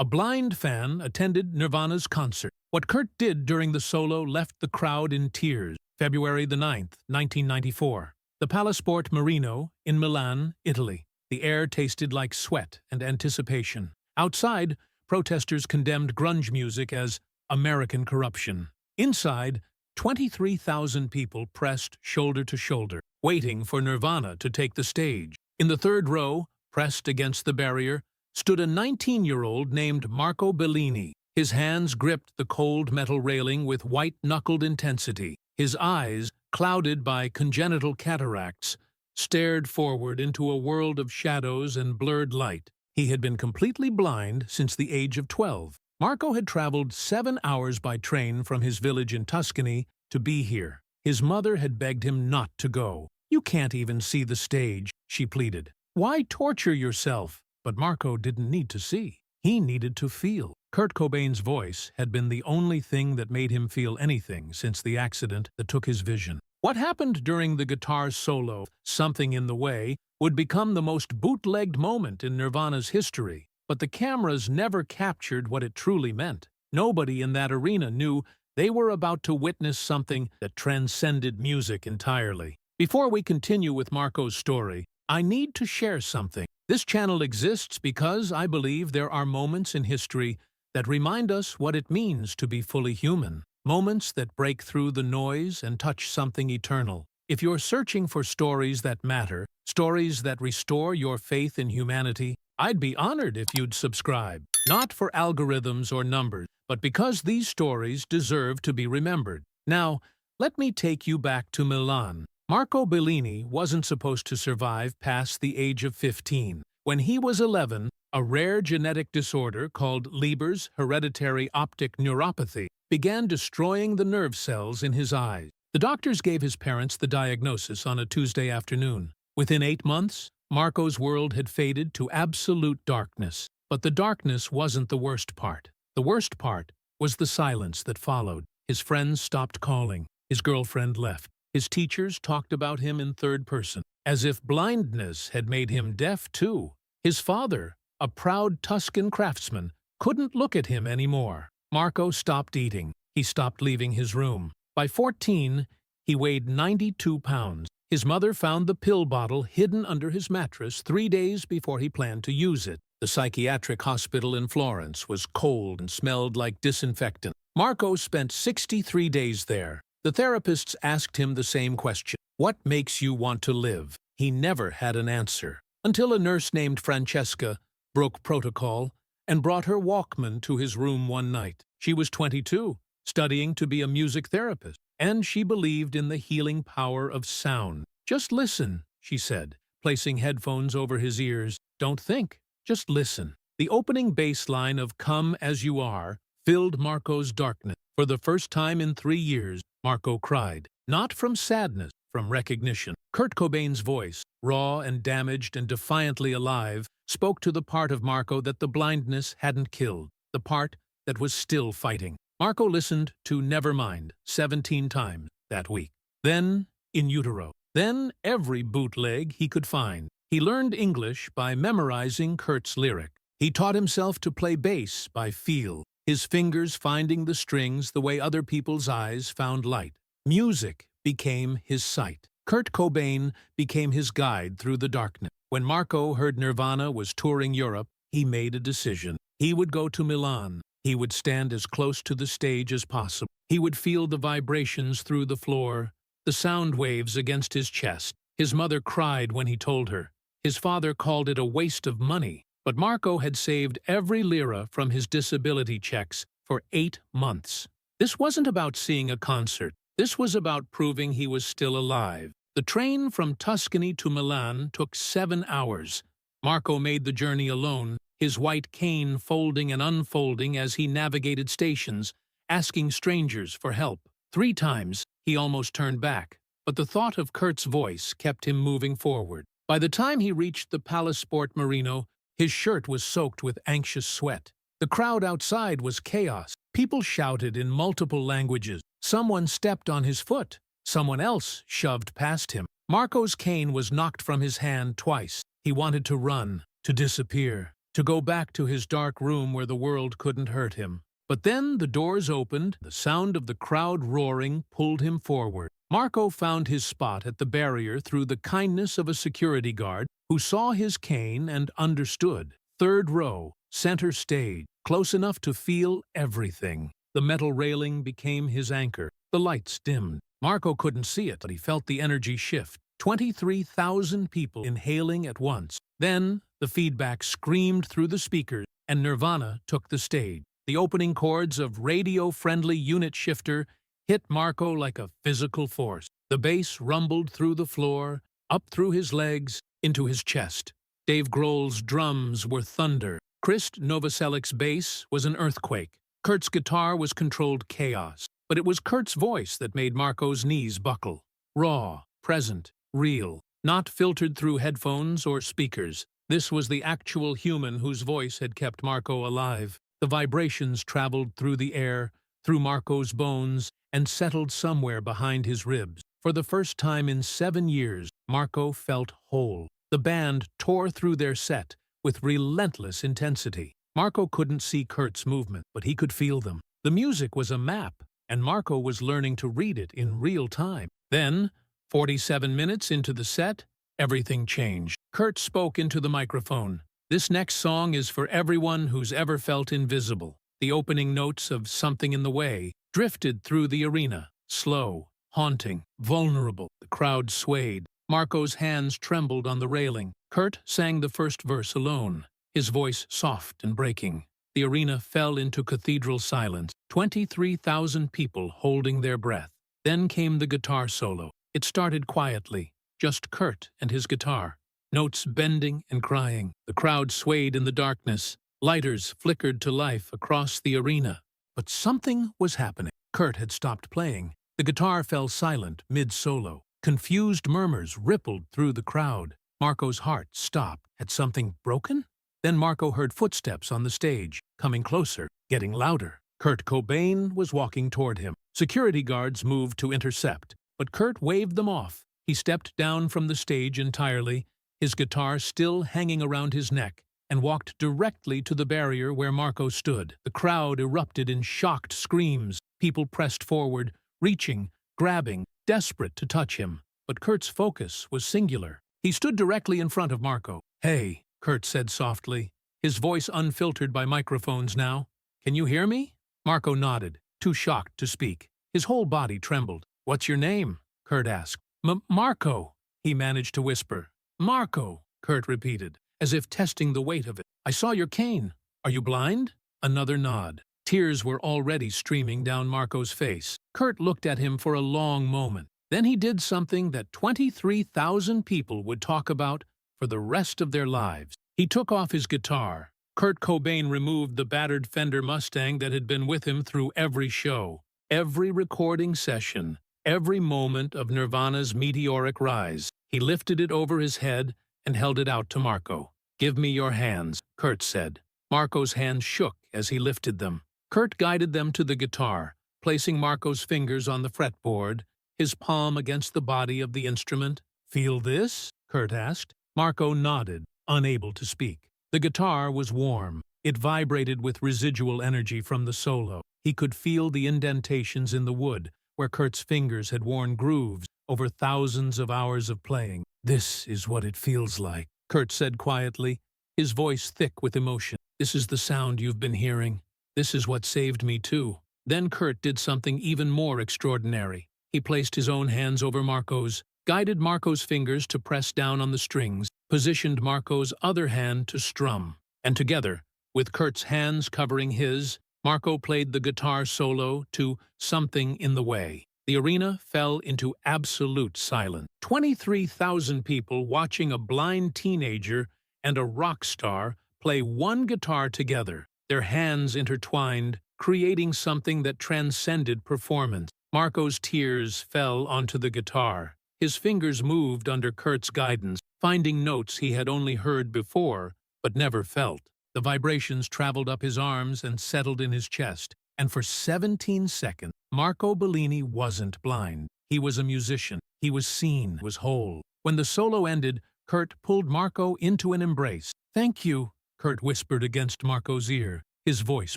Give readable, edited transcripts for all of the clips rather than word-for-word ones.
A blind fan attended Nirvana's concert. What Kurt did during the solo left the crowd in tears. February the 9th, 1994. The Palasport Marino in Milan, Italy. The air tasted like sweat and anticipation. Outside, protesters condemned grunge music as American corruption. Inside, 23,000 people pressed shoulder to shoulder, waiting for Nirvana to take the stage. In the third row, pressed against the barrier, stood a 19-year-old named Marco Bellini. His hands gripped the cold metal railing with white-knuckled intensity. His eyes, clouded by congenital cataracts, stared forward into a world of shadows and blurred light. He had been completely blind since the age of 12. Marco had traveled 7 hours by train from his village in Tuscany to be here. His mother had begged him not to go. "You can't even see the stage," she pleaded. "Why torture yourself?" But Marco didn't need to see. He needed to feel. Kurt Cobain's voice had been the only thing that made him feel anything since the accident that took his vision. What happened during the guitar solo, "Something in the Way," would become the most bootlegged moment in Nirvana's history. But the cameras never captured what it truly meant. Nobody in that arena knew they were about to witness something that transcended music entirely. Before we continue with Marco's story, I need to share something. This channel exists because I believe there are moments in history that remind us what it means to be fully human. Moments that break through the noise and touch something eternal. If you're searching for stories that matter, stories that restore your faith in humanity, I'd be honored if you'd subscribe. Not for algorithms or numbers, but because these stories deserve to be remembered. Now, let me take you back to Milan. Marco Bellini wasn't supposed to survive past the age of 15. When he was 11, a rare genetic disorder called Leber's hereditary optic neuropathy began destroying the nerve cells in his eyes. The doctors gave his parents the diagnosis on a Tuesday afternoon. Within 8 months, Marco's world had faded to absolute darkness. But the darkness wasn't the worst part. The worst part was the silence that followed. His friends stopped calling. His girlfriend left. His teachers talked about him in third person, as if blindness had made him deaf too. His father, a proud Tuscan craftsman, couldn't look at him anymore. Marco stopped eating. He stopped leaving his room. By 14, he weighed 92 pounds. His mother found the pill bottle hidden under his mattress 3 days before he planned to use it. The psychiatric hospital in Florence was cold and smelled like disinfectant. Marco spent 63 days there. The therapists asked him the same question. What makes you want to live? He never had an answer. Until a nurse named Francesca broke protocol and brought her Walkman to his room one night. She was 22, studying to be a music therapist, and she believed in the healing power of sound. "Just listen," she said, placing headphones over his ears. "Don't think, just listen." The opening bass line of "Come As You Are" filled Marco's darkness. For the first time in 3 years, Marco cried. Not from sadness, from recognition. Kurt Cobain's voice, raw and damaged and defiantly alive, spoke to the part of Marco that the blindness hadn't killed, the part that was still fighting. Marco listened to Nevermind 17 times that week. Then, In Utero. Then, every bootleg he could find. He learned English by memorizing Kurt's lyric. He taught himself to play bass by feel, his fingers finding the strings the way other people's eyes found light. Music became his sight. Kurt Cobain became his guide through the darkness. When Marco heard Nirvana was touring Europe, he made a decision. He would go to Milan. He would stand as close to the stage as possible. He would feel the vibrations through the floor, the sound waves against his chest. His mother cried when he told her. His father called it a waste of money. But Marco had saved every lira from his disability checks for 8 months. This wasn't about seeing a concert. This was about proving he was still alive. The train from Tuscany to Milan took 7 hours. Marco made the journey alone, his white cane folding and unfolding as he navigated stations, asking strangers for help. 3 times, he almost turned back, but the thought of Kurt's voice kept him moving forward. By the time he reached the Palasport Marino, his shirt was soaked with anxious sweat. The crowd outside was chaos. People shouted in multiple languages. Someone stepped on his foot. Someone else shoved past him. Marco's cane was knocked from his hand twice. He wanted to run, to disappear, to go back to his dark room where the world couldn't hurt him. But then the doors opened, the sound of the crowd roaring pulled him forward. Marco found his spot at the barrier through the kindness of a security guard who saw his cane and understood. Third row, center stage, close enough to feel everything. The metal railing became his anchor. The lights dimmed. Marco couldn't see it, but he felt the energy shift. 23,000 people inhaling at once. Then, the feedback screamed through the speakers, and Nirvana took the stage. The opening chords of radio-friendly unit shifter hit Marco like a physical force. The bass rumbled through the floor, up through his legs, into his chest. Dave Grohl's drums were thunder. Chris Novoselic's bass was an earthquake. Kurt's guitar was controlled chaos. But it was Kurt's voice that made Marco's knees buckle. Raw, present, real, not filtered through headphones or speakers. This was the actual human whose voice had kept Marco alive. The vibrations traveled through the air, through Marco's bones, and settled somewhere behind his ribs. For the first time in 7 years, Marco felt whole. The band tore through their set with relentless intensity. Marco couldn't see Kurt's movement, but he could feel them. The music was a map, and Marco was learning to read it in real time. Then, 47 minutes into the set, everything changed. Kurt spoke into the microphone. This next song is for everyone who's ever felt invisible. The opening notes of Something in the Way drifted through the arena, slow, haunting, vulnerable. The crowd swayed. Marco's hands trembled on the railing. Kurt sang the first verse alone, his voice soft and breaking. The arena fell into cathedral silence, 23,000 people holding their breath. Then came the guitar solo. It started quietly, just Kurt and his guitar. Notes bending and crying. The crowd swayed in the darkness. Lighters flickered to life across the arena. But something was happening. Kurt had stopped playing. The guitar fell silent mid-solo. Confused murmurs rippled through the crowd. Marco's heart stopped. Had something broken? Then Marco heard footsteps on the stage, coming closer, getting louder. Kurt Cobain was walking toward him. Security guards moved to intercept, but Kurt waved them off. He stepped down from the stage entirely, his guitar still hanging around his neck, and walked directly to the barrier where Marco stood. The crowd erupted in shocked screams. People pressed forward, reaching, grabbing, desperate to touch him. But Kurt's focus was singular. He stood directly in front of Marco. "Hey," Kurt said softly, his voice unfiltered by microphones now. "Can you hear me?" Marco nodded, too shocked to speak. His whole body trembled. "What's your name?" Kurt asked. Marco," he managed to whisper. "Marco," Kurt repeated, as if testing the weight of it. "I saw your cane. Are you blind?" Another nod. Tears were already streaming down Marco's face. Kurt looked at him for a long moment. Then he did something that 23,000 people would talk about for the rest of their lives. He took off his guitar. Kurt Cobain removed the battered Fender Mustang that had been with him through every show, every recording session, every moment of Nirvana's meteoric rise. He lifted it over his head and held it out to Marco. "Give me your hands," Kurt said. Marco's hands shook as he lifted them. Kurt guided them to the guitar, placing Marco's fingers on the fretboard, his palm against the body of the instrument. "Feel this?" Kurt asked. Marco nodded, unable to speak. The guitar was warm. It vibrated with residual energy from the solo. He could feel the indentations in the wood, where Kurt's fingers had worn grooves over thousands of hours of playing. "This is what it feels like," Kurt said quietly, his voice thick with emotion. "This is the sound you've been hearing. This is what saved me too." Then Kurt did something even more extraordinary. He placed his own hands over Marco's, guided Marco's fingers to press down on the strings, positioned Marco's other hand to strum. And together, with Kurt's hands covering his, Marco played the guitar solo to Something in the Way. The arena fell into absolute silence. 23,000 people watching a blind teenager and a rock star play one guitar together, their hands intertwined, creating something that transcended performance. Marco's tears fell onto the guitar. His fingers moved under Kurt's guidance, finding notes he had only heard before, but never felt. The vibrations traveled up his arms and settled in his chest. And for 17 seconds, Marco Bellini wasn't blind. He was a musician. He was seen, was whole. When the solo ended, Kurt pulled Marco into an embrace. "Thank you," Kurt whispered against Marco's ear, his voice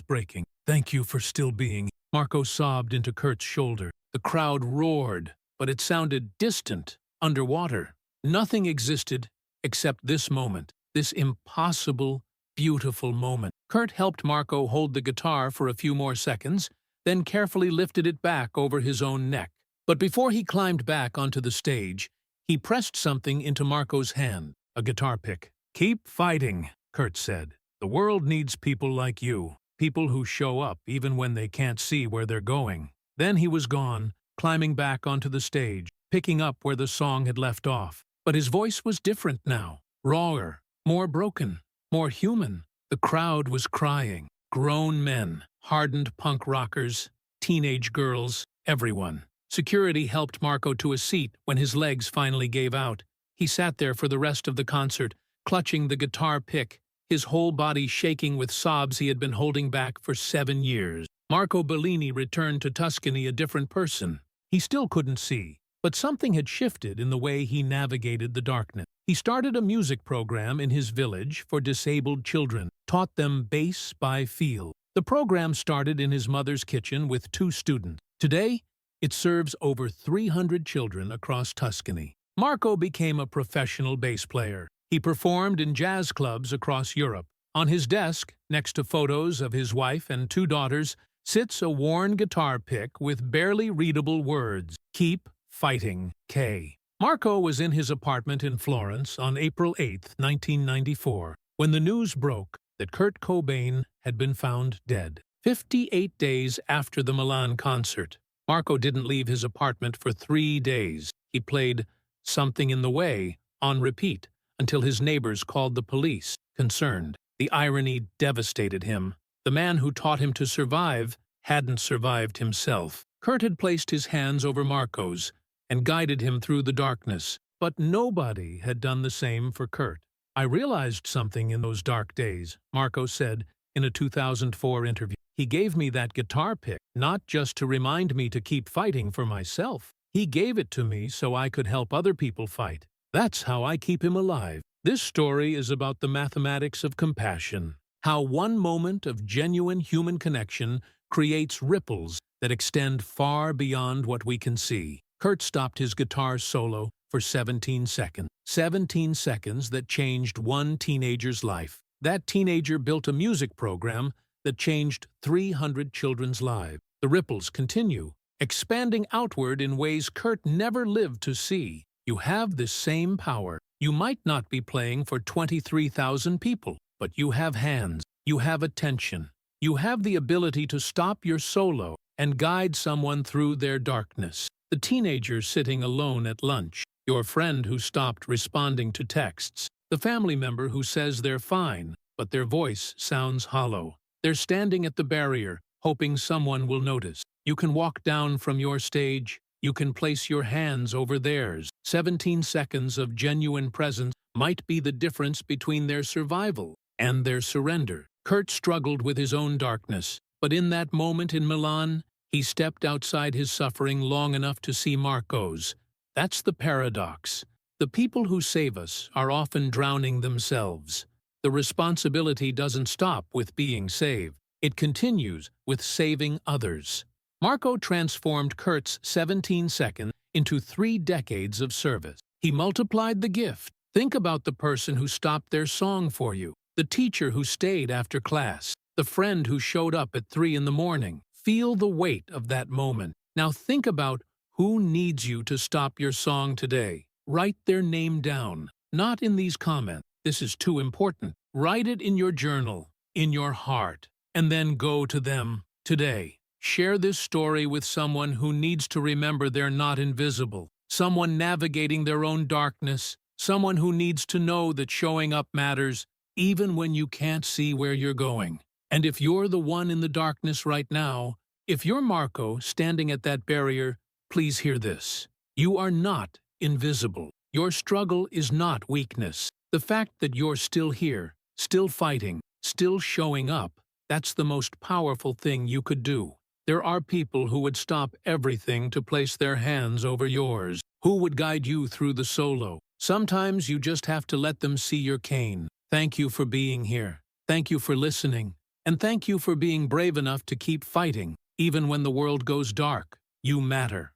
breaking. "Thank you for still being." Marco sobbed into Kurt's shoulder. The crowd roared, but it sounded distant, underwater. Nothing existed except this moment, this impossible, beautiful moment. Kurt helped Marco hold the guitar for a few more seconds, then carefully lifted it back over his own neck. But before he climbed back onto the stage, he pressed something into Marco's hand, a guitar pick. "Keep fighting," Kurt said. "The world needs people like you, people who show up even when they can't see where they're going." Then he was gone, climbing back onto the stage, picking up where the song had left off. But his voice was different now, rawer, more broken, more human. The crowd was crying. Grown men, hardened punk rockers, teenage girls, everyone. Security helped Marco to a seat when his legs finally gave out. He sat there for the rest of the concert, clutching the guitar pick, his whole body shaking with sobs he had been holding back for 7 years. Marco Bellini returned to Tuscany a different person. He still couldn't see, but something had shifted in the way he navigated the darkness. He started a music program in his village for disabled children, taught them bass by feel. The program started in his mother's kitchen with 2 students. Today, it serves over 300 children across Tuscany. Marco became a professional bass player. He performed in jazz clubs across Europe. On his desk, next to photos of his wife and 2 daughters, sits a worn guitar pick with barely readable words. "Keep fighting, K." Marco was in his apartment in Florence on April 8, 1994, when the news broke that Kurt Cobain had been found dead. 58 days after the Milan concert, Marco didn't leave his apartment for 3 days. He played "Something in the Way" on repeat until his neighbors called the police, concerned. The irony devastated him. The man who taught him to survive hadn't survived himself. Kurt had placed his hands over Marco's and guided him through the darkness, but nobody had done the same for Kurt. "I realized something in those dark days," Marco said in a 2004 interview. "He gave me that guitar pick, not just to remind me to keep fighting for myself. He gave it to me so I could help other people fight. That's how I keep him alive." This story is about the mathematics of compassion, how one moment of genuine human connection creates ripples that extend far beyond what we can see. Kurt stopped his guitar solo for 17 seconds. 17 seconds that changed one teenager's life. That teenager built a music program that changed 300 children's lives. The ripples continue, expanding outward in ways Kurt never lived to see. You have this same power. You might not be playing for 23,000 people, but you have hands, you have attention. You have the ability to stop your solo and guide someone through their darkness. The teenager sitting alone at lunch, your friend who stopped responding to texts, the family member who says they're fine, but their voice sounds hollow. They're standing at the barrier, hoping someone will notice. You can walk down from your stage. You can place your hands over theirs. 17 seconds of genuine presence might be the difference between their survival and their surrender. Kurt struggled with his own darkness, but in that moment in Milan, he stepped outside his suffering long enough to see Marco's. That's the paradox. The people who save us are often drowning themselves. The responsibility doesn't stop with being saved. It continues with saving others. Marco transformed Kurt's 17 seconds into 3 decades of service. He multiplied the gift. Think about the person who stopped their song for you, the teacher who stayed after class, the friend who showed up at 3 in the morning. Feel the weight of that moment. Now think about who needs you to stop your song today. Write their name down, not in these comments. This is too important. Write it in your journal, in your heart, and then go to them today. Share this story with someone who needs to remember they're not invisible, someone navigating their own darkness, someone who needs to know that showing up matters, even when you can't see where you're going. And if you're the one in the darkness right now, if you're Marco standing at that barrier, please hear this. You are not invisible. Your struggle is not weakness. The fact that you're still here, still fighting, still showing up, that's the most powerful thing you could do. There are people who would stop everything to place their hands over yours, who would guide you through the solo. Sometimes you just have to let them see your cane. Thank you for being here. Thank you for listening, and thank you for being brave enough to keep fighting, even when the world goes dark. You matter.